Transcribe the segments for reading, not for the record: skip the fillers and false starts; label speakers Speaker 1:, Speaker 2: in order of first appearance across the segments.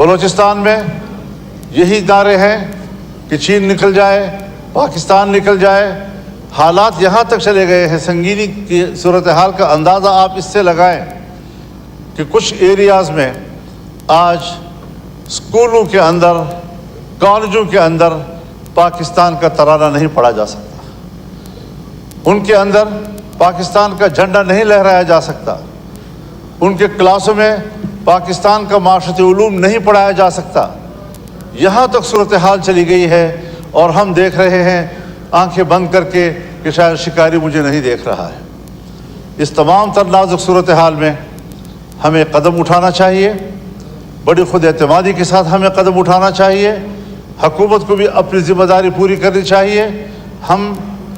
Speaker 1: بلوچستان میں یہی نعرے ہیں کہ چین نکل جائے، پاکستان نکل جائے۔ حالات یہاں تک چلے گئے ہیں، سنگینی کی صورتحال کا اندازہ آپ اس سے لگائیں کہ کچھ ایریاز میں آج اسکولوں کے اندر، کالجوں کے اندر پاکستان کا ترانہ نہیں پڑھا جا سکتا، ان کے اندر پاکستان کا جھنڈا نہیں لہرایا جا سکتا، ان کے کلاسوں میں پاکستان کا معاشرتی علوم نہیں پڑھایا جا سکتا۔ یہاں تک صورتحال چلی گئی ہے اور ہم دیکھ رہے ہیں آنکھیں بند کر کے کہ شاید شکاری مجھے نہیں دیکھ رہا ہے۔ اس تمام تر نازک صورتحال میں ہمیں قدم اٹھانا چاہیے، بڑی خود اعتمادی کے ساتھ ہمیں قدم اٹھانا چاہیے۔ حکومت کو بھی اپنی ذمہ داری پوری کرنی چاہیے۔ ہم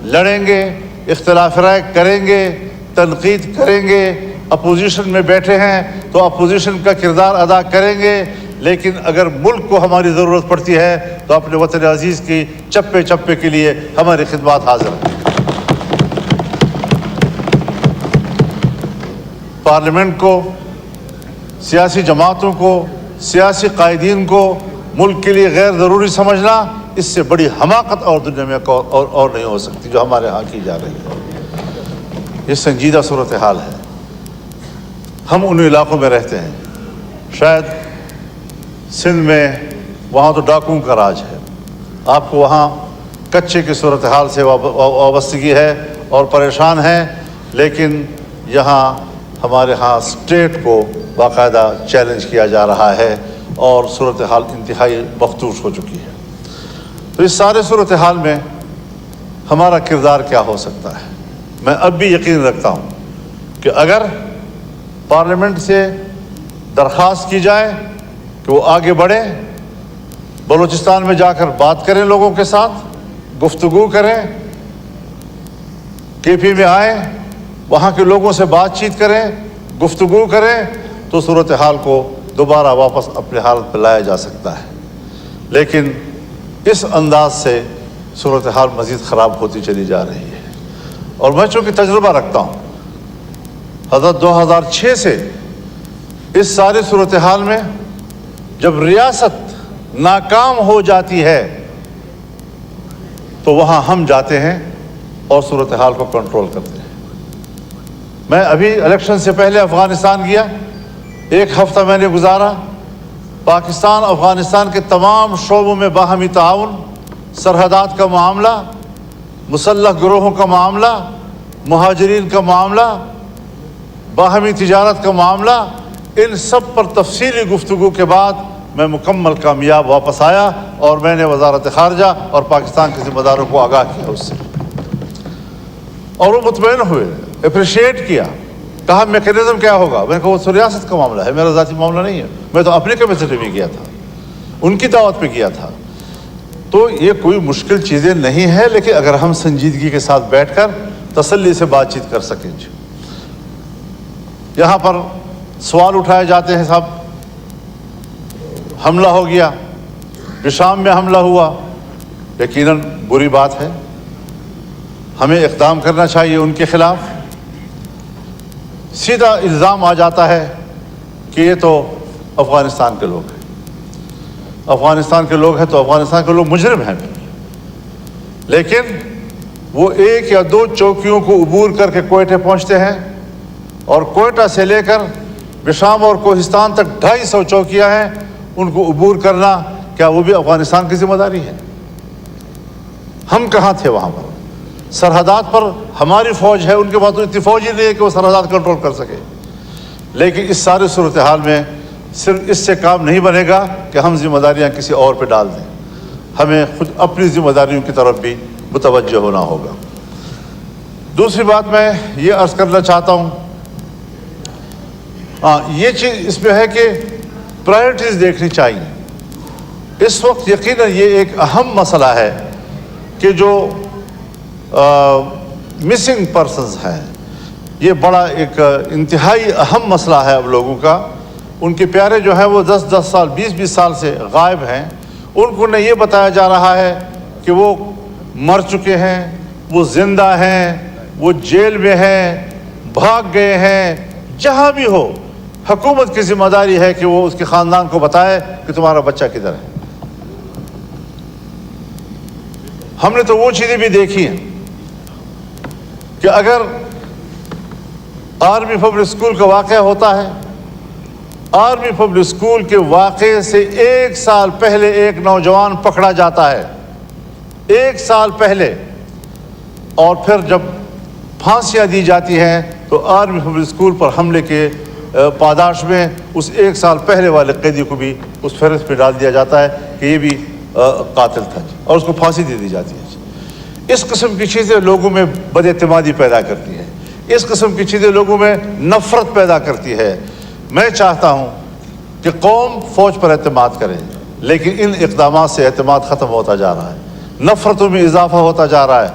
Speaker 1: لڑیں گے، اختلاف رائے کریں گے، تنقید کریں گے، اپوزیشن میں بیٹھے ہیں تو اپوزیشن کا کردار ادا کریں گے، لیکن اگر ملک کو ہماری ضرورت پڑتی ہے تو اپنے وطن عزیز کی چپے چپے کے لیے ہماری خدمات حاضر ہیں۔ پارلیمنٹ کو، سیاسی جماعتوں کو، سیاسی قائدین کو ملک کے لیے غیر ضروری سمجھنا، اس سے بڑی حماقت اور دنیا میں اور نہیں ہو سکتی جو ہمارے ہاں کی جا رہی ہے۔ یہ سنجیدہ صورتحال ہے۔ ہم ان علاقوں میں رہتے ہیں، شاید سندھ میں وہاں تو ڈاکوؤں کا راج ہے، آپ کو وہاں کچے کی صورتحال سے وابستگی ہے اور پریشان ہیں، لیکن یہاں ہمارے ہاں اسٹیٹ کو باقاعدہ چیلنج کیا جا رہا ہے اور صورتحال انتہائی مفتوش ہو چکی ہے۔ تو اس سارے صورتحال میں ہمارا کردار کیا ہو سکتا ہے؟ میں اب بھی یقین رکھتا ہوں کہ اگر پارلیمنٹ سے درخواست کی جائے کہ وہ آگے بڑھے، بلوچستان میں جا کر بات کریں، لوگوں کے ساتھ گفتگو کریں، کے پی میں آئیں، وہاں کے لوگوں سے بات چیت کریں، گفتگو کریں، تو صورتحال کو دوبارہ واپس اپنے حالت پہ لایا جا سکتا ہے۔ لیکن اس انداز سے صورتحال مزید خراب ہوتی چلی جا رہی ہے، اور میں چونکہ تجربہ رکھتا ہوں، حضرت 2006 سے اس ساری صورتحال میں جب ریاست ناکام ہو جاتی ہے تو وہاں ہم جاتے ہیں اور صورتحال کو کنٹرول کرتے ہیں۔ میں ابھی الیکشن سے پہلے افغانستان گیا، ایک ہفتہ میں نے گزارا، پاکستان افغانستان کے تمام شعبوں میں باہمی تعاون، سرحدات کا معاملہ، مسلح گروہوں کا معاملہ، مہاجرین کا معاملہ، باہمی تجارت کا معاملہ، ان سب پر تفصیلی گفتگو کے بعد میں مکمل کامیاب واپس آیا، اور میں نے وزارت خارجہ اور پاکستان کے ذمہ داروں کو آگاہ کیا اس سے، اور وہ مطمئن ہوئے، اپریشیٹ کیا، کہا میکینزم کیا ہوگا؟ میں نے کہا وہ ریاست کا معاملہ ہے، میرا ذاتی معاملہ نہیں ہے، میں تو اپنی کیپیسٹی میں کیا تھا، ان کی دعوت پہ کیا تھا۔ تو یہ کوئی مشکل چیزیں نہیں ہیں، لیکن اگر ہم سنجیدگی کے ساتھ بیٹھ کر تسلی سے بات چیت کر سکیں۔ یہاں پر سوال اٹھائے جاتے ہیں، صاحب حملہ ہو گیا، بشام میں حملہ ہوا، یقیناً بری بات ہے، ہمیں اقدام کرنا چاہیے ان کے خلاف۔ سیدھا الزام آ جاتا ہے کہ یہ تو افغانستان کے لوگ ہیں، افغانستان کے لوگ ہیں تو افغانستان کے لوگ مجرم ہیں، لیکن وہ ایک یا دو چوکیوں کو عبور کر کے کوئٹہ پہنچتے ہیں، اور کوئٹہ سے لے کر بشام اور کوہستان تک 250 چوکیاں ہیں، ان کو عبور کرنا کیا وہ بھی افغانستان کی ذمہ داری ہے؟ ہم کہاں تھے وہاں پر؟ سرحدات پر ہماری فوج ہے، ان کے پاس تو اتنی فوج ہی نہیں ہے کہ وہ سرحدات کنٹرول کر سکے۔ لیکن اس سارے صورتحال میں صرف اس سے کام نہیں بنے گا کہ ہم ذمہ داریاں کسی اور پہ ڈال دیں، ہمیں خود اپنی ذمہ داریوں کی طرف بھی متوجہ ہونا ہوگا۔ دوسری بات میں یہ عرض کرنا چاہتا ہوں، یہ چیز اس میں ہے کہ پرائرٹیز دیکھنی چاہیے۔ اس وقت یقیناً یہ ایک اہم مسئلہ ہے کہ جو مسنگ پرسنز ہیں، یہ بڑا ایک انتہائی اہم مسئلہ ہے اب لوگوں کا۔ ان کے پیارے جو ہیں وہ 10 سال 20 سال سے غائب ہیں، ان کو نہ یہ بتایا جا رہا ہے کہ وہ مر چکے ہیں، وہ زندہ ہیں، وہ جیل میں ہیں، بھاگ گئے ہیں، جہاں بھی ہو हुकूमत की जिम्मेदारी है कि वो उसके ख़ानदान को बताए कि तुम्हारा बच्चा किधर है। हमने तो वो चीज़ें भी देखी हैं कि अगर आर्मी पब्लिक स्कूल का वाक़या होता है, आर्मी पब्लिक स्कूल के वाक़े से 1 साल पहले एक नौजवान पकड़ा जाता है, 1 साल पहले, और फिर जब फांसियाँ दी जाती हैं तो आर्मी पब्लिक स्कूल पर हमले के पादाश में उस 1 साल पहले वाले कैदी को भी उस फहरिस्त पे डाल दिया जाता है कि ये भी कातिल था और उसको फांसी दे दी जाती है। इस किस्म की चीज़ें लोगों में बदएतमादी पैदा करती है, इस किस्म की चीज़ें लोगों में नफ़रत पैदा करती है। मैं चाहता हूँ कि कौम फ़ौज पर एतमाद करे, लेकिन इन इक़दामात से एतमाद ख़त्म होता जा रहा है, नफ़रतों में इजाफ़ा होता जा रहा है,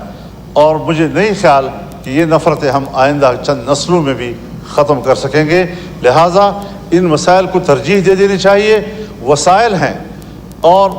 Speaker 1: और मुझे नहीं ख्याल कि ये नफ़रतें हम आइंदा चंद नस्लों में भी ख़त्म कर सकेंगे। लिहाजा इन मसाइल को तरजीह दे देनी चाहिए। वसाइल हैं, और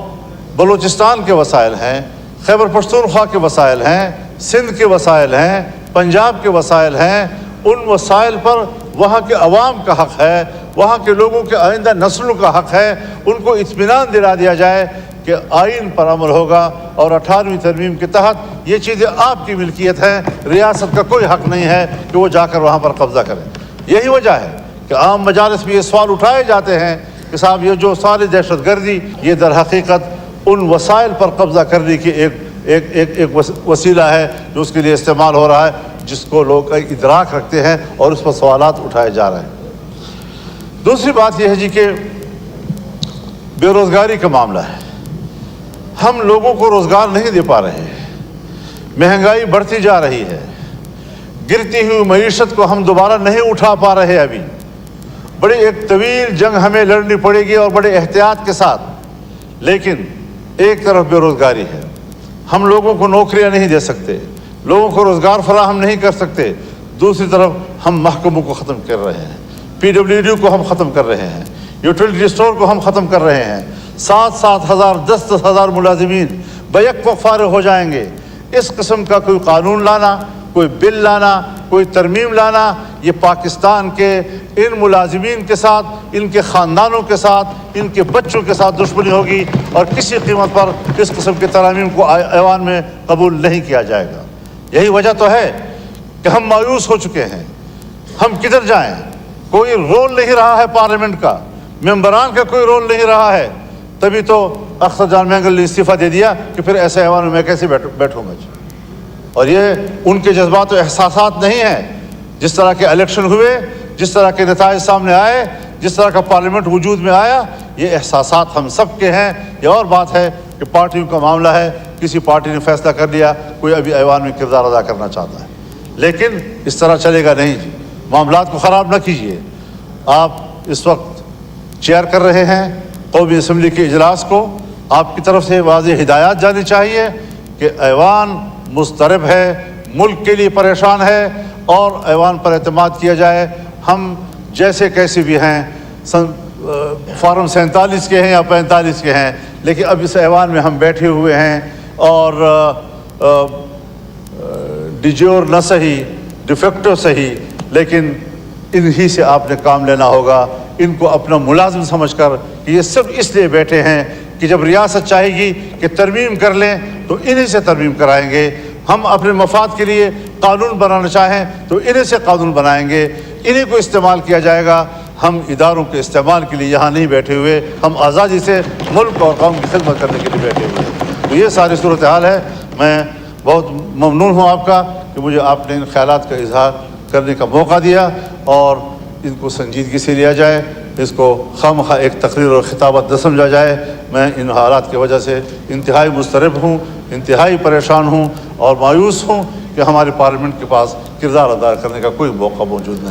Speaker 1: बलूचिस्तान के वसाइल हैं, खैबर पख्तूनख्वा के वसाइल हैं, सिंध के वसाइल हैं, पंजाब के वसाइल हैं। उन वसाइल पर वहाँ के अवाम का हक़ है, वहाँ के लोगों के आइंदा नस्लों का हक़ है। उनको इत्मीनान दिला दिया जाए कि आइन पर अमल होगा और 18वीं तरमीम के तहत ये चीज़ें आपकी मिल्कियत हैं, रियासत का कोई हक़ नहीं है कि वो जाकर वहाँ पर कब्ज़ा करें। यही वजह है कि आम मजालिस में ये सवाल उठाए जाते हैं कि साहब ये जो सारी दहशत गर्दी ये दर हकीकत उन वसाइल पर कब्ज़ा करने की एक वसीला है जो उसके लिए इस्तेमाल हो रहा है, जिसको लोग इदराक रखते हैं और उस पर सवालात उठाए जा रहे हैं। दूसरी बात यह है जी कि बेरोज़गारी का मामला है। हम लोगों को रोज़गार नहीं दे पा रहे हैं, महंगाई बढ़ती जा रही है, गिरती हुई मईशत को हम दोबारा नहीं उठा पा रहे। अभी बड़ी एक तवील जंग हमें लड़नी पड़ेगी और बड़े एहतियात के साथ। लेकिन एक तरफ बेरोज़गारी है, हम लोगों को नौकरियां नहीं दे सकते, लोगों को रोज़गार फराहम नहीं कर सकते। दूसरी तरफ हम महकमों को ख़त्म कर रहे हैं, PWD को हम ख़त्म कर रहे हैं, यूटिलिटी स्टोर को हम ख़त्म कर रहे हैं। 7-7 हज़ार 10-10 हज़ार मुलाजिमीन बैक वक्त फारिग हो जाएंगे। इस किस्म का कोई कानून लाना, कोई बिल लाना, कोई तरमीम लाना, ये पाकिस्तान के इन मुलाजिमीन के साथ, इनके ख़ानदानों के साथ, इनके बच्चों के साथ दुश्मनी होगी और किसी कीमत पर इस किस्म के तरमीम को ऐवान में कबूल नहीं किया जाएगा। यही वजह तो है कि हम मायूस हो चुके हैं। हम किधर जाएं? कोई रोल नहीं रहा है पार्लियामेंट का, मेंबरान का कोई रोल नहीं रहा है। तभी तो अख्तर जान मैंगल ने इस्तीफ़ा दे दिया कि फिर ऐसे ऐवान में मैं कैसे बैठूँगा। और ये उनके जज्बात और एहसासात नहीं हैं। जिस तरह के इलेक्शन हुए, जिस तरह के नताइज सामने आए, जिस तरह का पार्लियामेंट वजूद में आया, ये एहसासात हम सब के हैं। ये और बात है कि पार्टियों का मामला है, किसी पार्टी ने फैसला कर लिया, कोई अभी ऐवान में किरदार अदा करना चाहता है, लेकिन इस तरह चलेगा नहीं जी। मामलात को ख़राब न कीजिए। आप इस वक्त चेयर कर रहे हैं कौमी असम्बली के इजलास को, आपकी तरफ से वाज़ेह हिदायत जानी चाहिए कि ऐवान मुस्तरब है, मुल्क के लिए परेशान है और ऐवान पर एतमाद किया जाए। हम जैसे कैसे भी हैं, फार्म 47 के हैं या 45 के हैं, लेकिन अब इस ऐवान में हम बैठे हुए हैं और डिजोर न सही, डिफेक्टो सही, लेकिन इन्हीं से आपने काम लेना होगा। इनको अपना मुलाजिम समझकर कि ये सब इसलिए बैठे हैं कि जब रियासत चाहेगी कि तरमीम कर लें तो इन्हीं से तरमीम कराएंगे। हम अपने मफाद के लिए कानून बनाना चाहें तो इन्हीं से कानून बनाएंगे, इन्हीं को इस्तेमाल किया जाएगा। हम इदारों के इस्तेमाल के लिए यहाँ नहीं बैठे हुए, हम आज़ादी से मुल्क और कौम की खिदमत करने के लिए बैठे हुए हैं। तो ये सारी सूरत हाल है। मैं बहुत ममनून हूँ आपका कि मुझे आपने इन ख्यालात का इजहार करने का मौका दिया और इनको संजीदगी से लिया जाए, इसको खामखा एक तकरीर और खिताबत न समझा जाए। मैं इन हालात की वजह से इंतहाई मुस्तरब हूँ, इंतहाई परेशान हूँ और मायूस हूँ कि हमारे पार्लियामेंट के पास किरदार अदा करने का कोई मौका मौजूद नहीं।